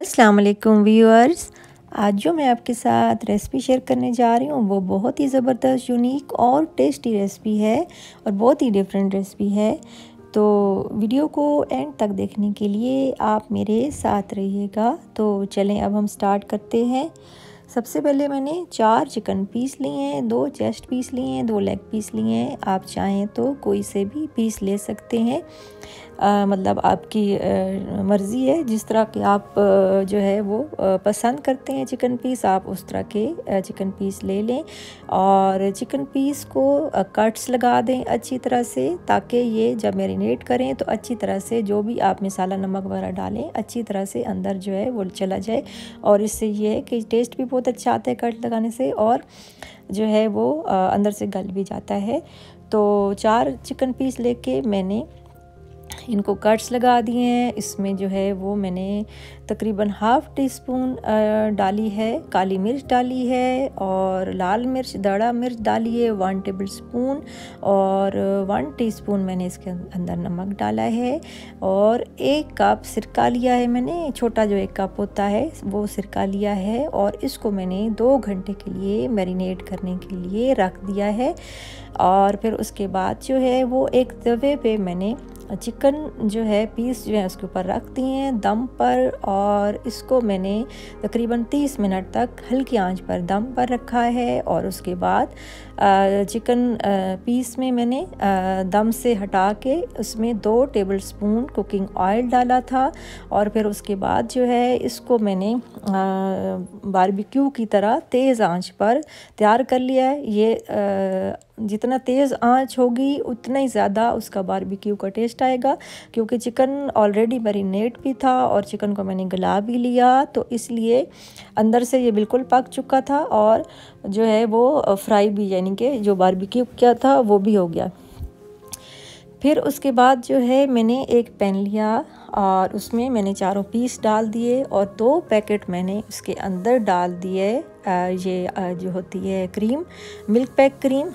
अस्सलाम वालेकुम व्यूअर्स। आज जो मैं आपके साथ रेसिपी शेयर करने जा रही हूँ वो बहुत ही ज़बरदस्त, यूनिक और टेस्टी रेसिपी है और बहुत ही डिफरेंट रेसिपी है। तो वीडियो को एंड तक देखने के लिए आप मेरे साथ रहिएगा। तो चलें अब हम स्टार्ट करते हैं। सबसे पहले मैंने 4 चिकन पीस लिए हैं, 2 चेस्ट पीस लिए हैं, 2 लेग पीस लिए हैं। आप चाहें तो कोई से भी पीस ले सकते हैं, मतलब आपकी मर्ज़ी है। जिस तरह के आप जो है वो पसंद करते हैं चिकन पीस, आप उस तरह के चिकन पीस ले लें और चिकन पीस को कट्स लगा दें अच्छी तरह से, ताकि ये जब मैरिनेट करें तो अच्छी तरह से जो भी आप मसाला नमक वगैरह डालें अच्छी तरह से अंदर जो है वो चला जाए। और इससे ये है कि टेस्ट भी बहुत अच्छा आता है कट लगाने से, और जो है वो अंदर से गल भी जाता है। तो 4 चिकन पीस लेके मैंने इनको कट्स लगा दिए हैं। इसमें जो है वो मैंने तकरीबन हाफ़ टी स्पून डाली है काली मिर्च डाली है, और लाल मिर्च दड़ा मिर्च डाली है 1 टेबल स्पून, और 1 टीस्पून मैंने इसके अंदर नमक डाला है, और 1 कप सिरका लिया है मैंने, छोटा जो 1 कप होता है वो सिरका लिया है। और इसको मैंने 2 घंटे के लिए मैरिनेट करने के लिए रख दिया है। और फिर उसके बाद जो है वो एक तवे पे मैंने चिकन जो है पीस जो है उसके ऊपर रख दिए हैं दम पर, और इसको मैंने तकरीबन 30 मिनट तक हल्की आंच पर दम पर रखा है। और उसके बाद चिकन पीस में मैंने दम से हटा के उसमें 2 टेबल स्पून कुकिंग ऑयल डाला था, और फिर उसके बाद जो है इसको मैंने बारबेक्यू की तरह तेज़ आंच पर तैयार कर लिया है। ये जितना तेज़ आंच होगी उतना ही ज़्यादा उसका बारबेक्यू का टेस्ट आएगा, क्योंकि चिकन ऑलरेडी मैरिनेट भी था और चिकन को मैंने गला भी लिया, तो इसलिए अंदर से ये बिल्कुल पक चुका था और जो है वो फ्राई भी, यानी कि जो बारबेक्यू किया था वो भी हो गया। फिर उसके बाद जो है मैंने एक पैन लिया और उसमें मैंने चारों पीस डाल दिए और 2 पैकेट मैंने उसके अंदर डाल दिए। ये जो होती है क्रीम, मिल्क पैक क्रीम,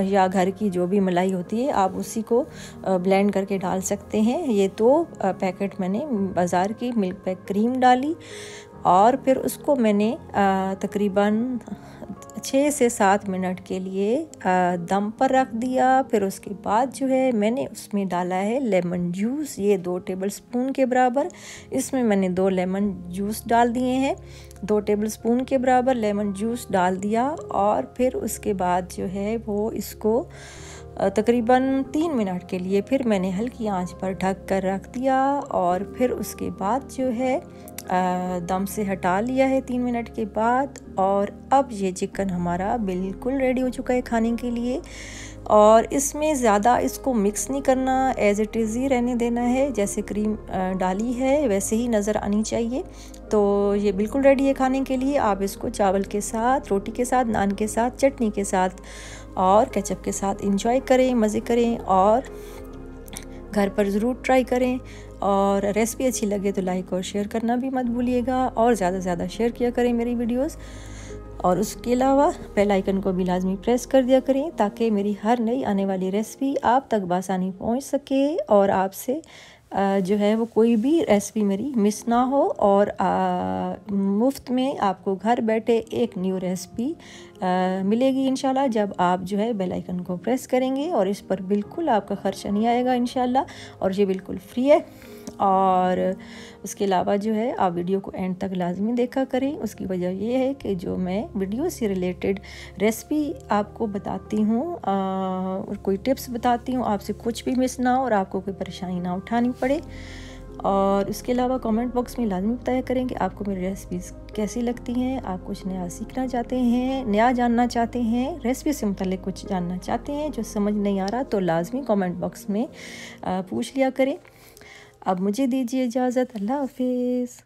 या घर की जो भी मलाई होती है आप उसी को ब्लेंड करके डाल सकते हैं। ये 2 पैकेट मैंने बाज़ार की मिल्क पैक क्रीम डाली, और फिर उसको मैंने तकरीबन 6 से 7 मिनट के लिए दम पर रख दिया। फिर उसके बाद जो है मैंने उसमें डाला है लेमन जूस, ये 2 टेबल स्पून के बराबर। इसमें मैंने 2 लेमन जूस डाल दिए हैं, 2 टेबल स्पून के बराबर लेमन जूस डाल दिया। और फिर उसके बाद जो है वो इसको तकरीबन 3 मिनट के लिए फिर मैंने हल्की आंच पर ढक कर रख दिया, और फिर उसके बाद जो है दम से हटा लिया है 3 मिनट के बाद। और अब ये चिकन हमारा बिल्कुल रेडी हो चुका है खाने के लिए, और इसमें ज़्यादा इसको मिक्स नहीं करना, एज़ इट इज़ ही रहने देना है। जैसे क्रीम डाली है वैसे ही नज़र आनी चाहिए। तो ये बिल्कुल रेडी है खाने के लिए। आप इसको चावल के साथ, रोटी के साथ, नान के साथ, चटनी के साथ और केचप के साथ इंजॉय करें, मज़े करें, और घर पर ज़रूर ट्राई करें। और रेसिपी अच्छी लगे तो लाइक और शेयर करना भी मत भूलिएगा, और ज़्यादा से ज़्यादा शेयर किया करें मेरी वीडियोस। और उसके अलावा बेल आइकन को भी लाजमी प्रेस कर दिया करें, ताकि मेरी हर नई आने वाली रेसिपी आप तक बआसानी पहुंच सके, और आपसे जो है वो कोई भी रेसिपी मेरी मिस ना हो, और मुफ्त में आपको घर बैठे एक न्यू रेसिपी मिलेगी इंशाल्लाह, जब आप जो है बेल आइकन को प्रेस करेंगे। और इस पर बिल्कुल आपका ख़र्चा नहीं आएगा इंशाल्लाह, और ये बिल्कुल फ्री है। और उसके अलावा जो है आप वीडियो को एंड तक लाजमी देखा करें। उसकी वजह ये है कि जो मैं वीडियो से रिलेटेड रेसिपी आपको बताती हूँ और कोई टिप्स बताती हूँ, आपसे कुछ भी मिस ना हो और आपको कोई परेशानी ना उठानी पड़े। और उसके अलावा कमेंट बॉक्स में लाजमी बताया करें कि आपको मेरी रेसिपीज़ कैसी लगती हैं। आप कुछ नया सीखना चाहते हैं, नया जानना चाहते हैं, रेसिपी से मुताल्लिक़ कुछ जानना चाहते हैं जो समझ नहीं आ रहा, तो लाजमी कमेंट बॉक्स में पूछ लिया करें। अब मुझे दीजिए इजाज़त। अल्लाह हाफिज़।